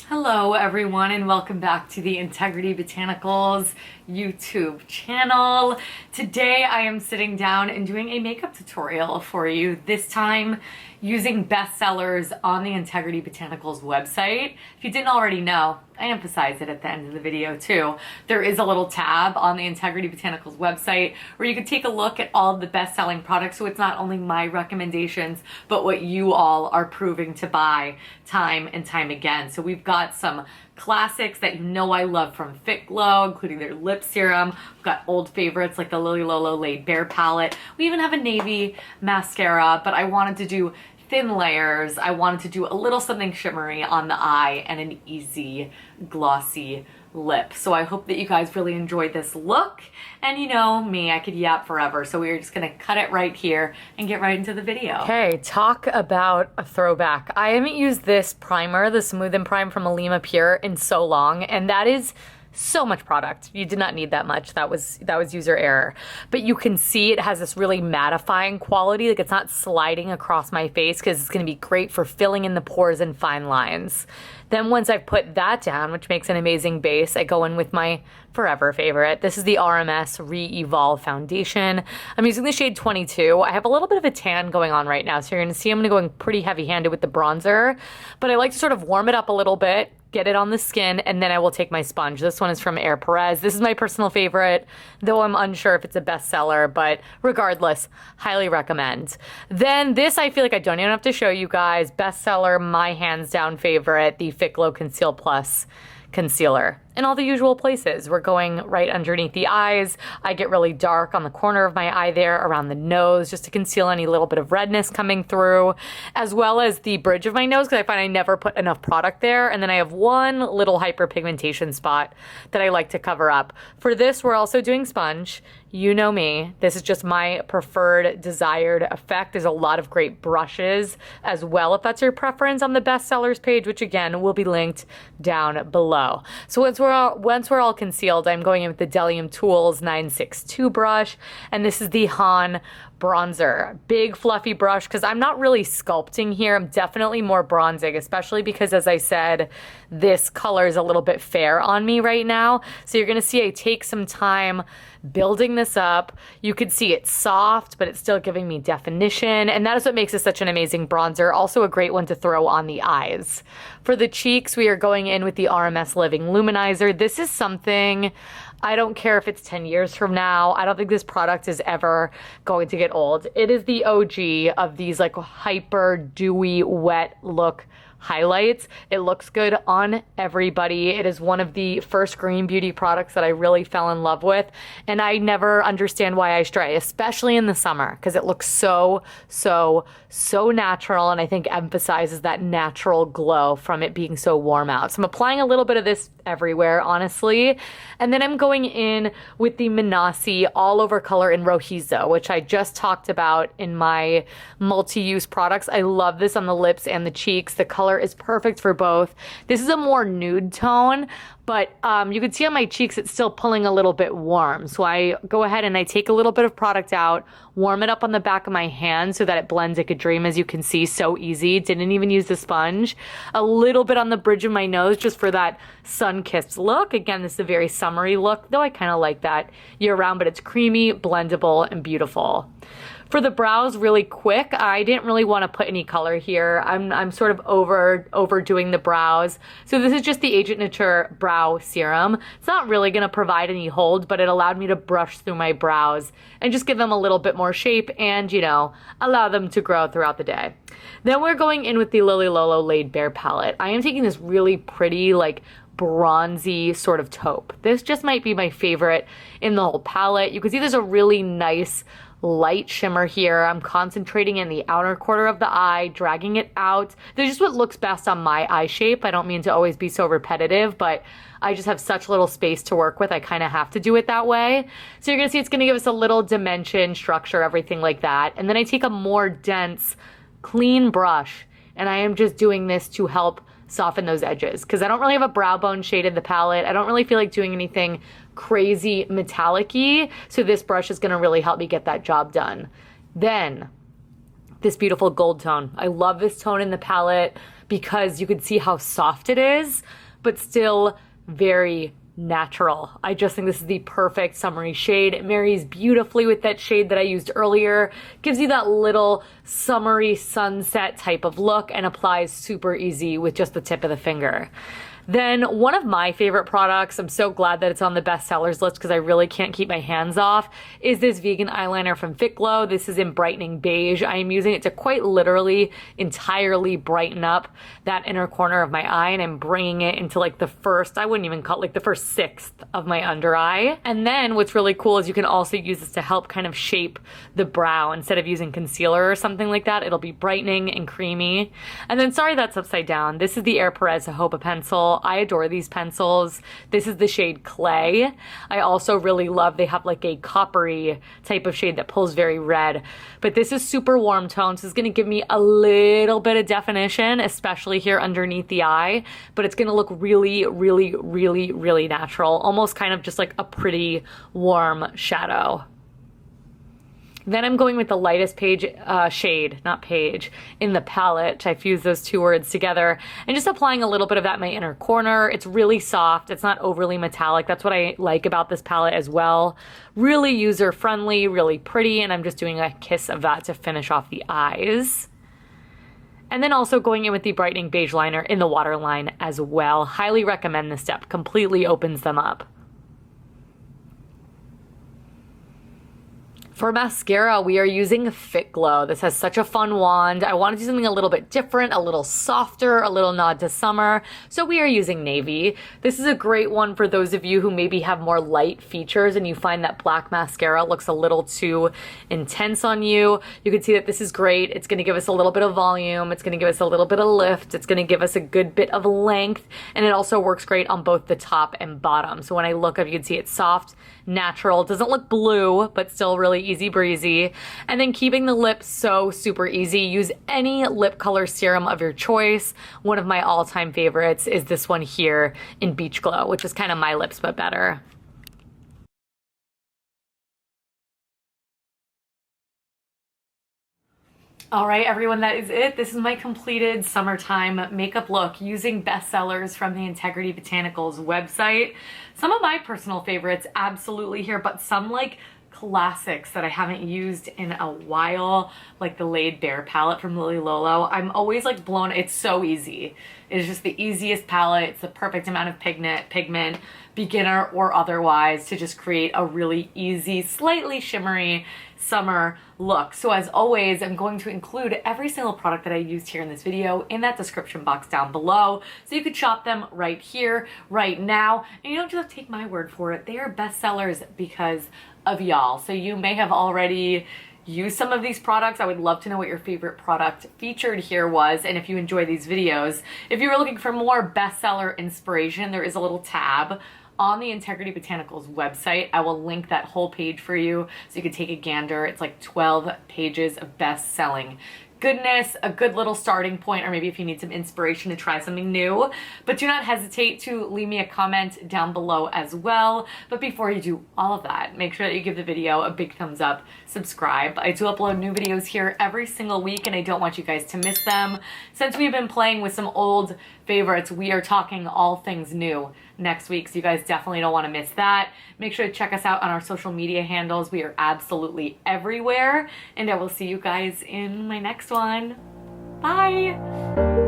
Hello everyone and welcome back to the Integrity Botanicals YouTube channel. Today I am sitting down and doing a makeup tutorial for you, this time using bestsellers on the Integrity Botanicals website. If you didn't already know, I emphasize it at the end of the video too. There is a little tab on the Integrity Botanicals website where you can take a look at all of the best-selling products, so it's not only my recommendations, but what you all are proving to buy time and time again. So we've got some classics that you know I love from Fit Glow, including their lip serum. We've got old favorites like the Lily Lolo Laid Bare palette. We even have a navy mascara, but I wanted to do thin layers. I wanted to do a little something shimmery on the eye and an easy glossy lip. So I hope that you guys really enjoyed this look. And you know me, I could yap forever. So we're just gonna cut it right here and get right into the video. Okay, talk about a throwback. I haven't used this primer, the Smooth and Prime from Alima Pure, in so long, and that is so much product. You did not need that much. That was user error. But you can see it has this really mattifying quality. Like, it's not sliding across my face because it's going to be great for filling in the pores and fine lines. Then once I've put that down, which makes an amazing base, I go in with my forever favorite. This is the RMS Re-Evolve Foundation. I'm using the shade 22. I have a little bit of a tan going on right now, so you're going to see I'm going to go in pretty heavy-handed with the bronzer. But I like to sort of warm it up a little bit, get it on the skin, and then I will take my sponge. This one is from Air Perez. This is my personal favorite, though I'm unsure if it's a bestseller, but regardless, highly recommend. Then this, I feel like I don't even have to show you guys. Bestseller, my hands down favorite, the Fit Glow Conceal Plus concealer. In all the usual places. We're going right underneath the eyes. I get really dark on the corner of my eye there, around the nose, just to conceal any little bit of redness coming through, as well as the bridge of my nose, because I find I never put enough product there. And then I have one little hyperpigmentation spot that I like to cover up. For this, we're also doing sponge. You know me. This is just my preferred desired effect. There's a lot of great brushes as well, if that's your preference, on the bestsellers page, which again will be linked down below. So once we're all concealed, I'm going in with the Delium Tools 962 brush, and this is the Han bronzer. Big fluffy brush, because I'm not really sculpting here. I'm definitely more bronzing, especially because, as I said, this color is a little bit fair on me right now. So you're going to see I take some time building this up. You could see it's soft, but it's still giving me definition, and that is what makes this such an amazing bronzer. Also a great one to throw on the eyes. For the cheeks, we are going in with the RMS Living Luminizer. This is something, I don't care if it's 10 years from now. I don't think this product is ever going to get old. It is the OG of these like hyper dewy, wet look highlights. It looks good on everybody. It is one of the first green beauty products that I really fell in love with, and I never understand why I stray, especially in the summer, because it looks so natural, and I think emphasizes that natural glow from it being so warm out. So I'm applying a little bit of this everywhere, honestly, and then I'm going in with the Minasi All Over Color in Rojizo, which I just talked about in my multi-use products. I love this on the lips and the cheeks. The color is perfect for both. This is a more nude tone, but you can see on my cheeks it's still pulling a little bit warm. So I go ahead and I take a little bit of product out, warm it up on the back of my hand so that it blends like a dream, as you can see. So easy. Didn't even use the sponge. A little bit on the bridge of my nose just for that sun-kissed look. Again, this is a very summery look, though I kind of like that year-round, but it's creamy, blendable, and beautiful. For the brows, really quick, I didn't really want to put any color here. I'm sort of overdoing the brows. So this is just the Agent Nature Brow Serum. It's not really going to provide any hold, but it allowed me to brush through my brows and just give them a little bit more shape and, you know, allow them to grow throughout the day. Then we're going in with the Lily Lolo Laid Bare palette. I am taking this really pretty, like, bronzy sort of taupe. This just might be my favorite in the whole palette. You can see there's a really nice light shimmer here. I'm concentrating in the outer corner of the eye, dragging it out. This is what looks best on my eye shape. I don't mean to always be so repetitive, but I just have such little space to work with. I kind of have to do it that way. So you're gonna see it's gonna give us a little dimension, structure, everything like that. And then I take a more dense, clean brush, and I am just doing this to help soften those edges, because I don't really have a brow bone shade in the palette. I don't really feel like doing anything crazy metallic-y, so this brush is going to really help me get that job done. Then this beautiful gold tone. I love this tone in the palette. because you could see how soft it is, but still very natural. I just think this is the perfect summery shade. It marries beautifully with that shade that I used earlier. Gives you that little summery sunset type of look and applies super easy with just the tip of the finger. Then one of my favorite products, I'm so glad that it's on the bestsellers list because I really can't keep my hands off, is this vegan eyeliner from Fit Glow. This is in Brightening Beige. I am using it to quite literally entirely brighten up that inner corner of my eye, and I'm bringing it into like the first, I wouldn't even call it, like the first sixth of my under eye. And then what's really cool is you can also use this to help kind of shape the brow. Instead of using concealer or something like that, it'll be brightening and creamy. And then, sorry that's upside down, this is the Air Perez Jojoba pencil. I adore these pencils. This is the shade Clay. I also really love, they have like a coppery type of shade that pulls very red, but this is super warm tone, so it's gonna give me a little bit of definition, especially here underneath the eye, but it's gonna look really, really, really, really natural, almost kind of just like a pretty warm shadow. Then I'm going with the lightest shade, not page, in the palette. I fuse those two words together and just applying a little bit of that in my inner corner. It's really soft. It's not overly metallic. That's what I like about this palette as well. Really user-friendly, really pretty, and I'm just doing a kiss of that to finish off the eyes. And then also going in with the Brightening Beige liner in the waterline as well. Highly recommend this step. Completely opens them up. For mascara, we are using Fit Glow. This has such a fun wand. I want to do something a little bit different, a little softer, a little nod to summer. So we are using Navy. This is a great one for those of you who maybe have more light features and you find that black mascara looks a little too intense on you. You can see that this is great. It's going to give us a little bit of volume. It's going to give us a little bit of lift. It's going to give us a good bit of length. And it also works great on both the top and bottom. So when I look up, you can see it's soft, natural. It doesn't look blue, but still really easy breezy. And then keeping the lips so super easy. Use any lip color serum of your choice. One of my all-time favorites is this one here in Beach Glow, which is kind of my lips but better. All right, everyone, that is it. This is my completed summertime makeup look using bestsellers from the Integrity Botanicals website. Some of my personal favorites absolutely here, but some like classics that I haven't used in a while, like the Laid Bare palette from Lily Lolo. I'm always like blown. It's so easy. It's just the easiest palette. It's the perfect amount of pigment, beginner or otherwise, to just create a really easy, slightly shimmery summer look. So as always, I'm going to include every single product that I used here in this video in that description box down below, so you could shop them right here, right now. And you don't just have to take my word for it. They are bestsellers because of y'all. So you may have already used some of these products. I would love to know what your favorite product featured here was, and if you enjoy these videos. If you were looking for more bestseller inspiration, there is a little tab on the Integrity Botanicals website. I will link that whole page for you so you can take a gander. It's like 12 pages of best-selling goodness, a good little starting point, or maybe if you need some inspiration to try something new. But do not hesitate to leave me a comment down below as well. But before you do all of that, make sure that you give the video a big thumbs up, subscribe. I do upload new videos here every single week, and I don't want you guys to miss them. Since we've been playing with some old favorites, we are talking all things new next week, so you guys definitely don't want to miss that. Make sure to check us out on our social media handles. We are absolutely everywhere, and I will see you guys in my next one. Bye!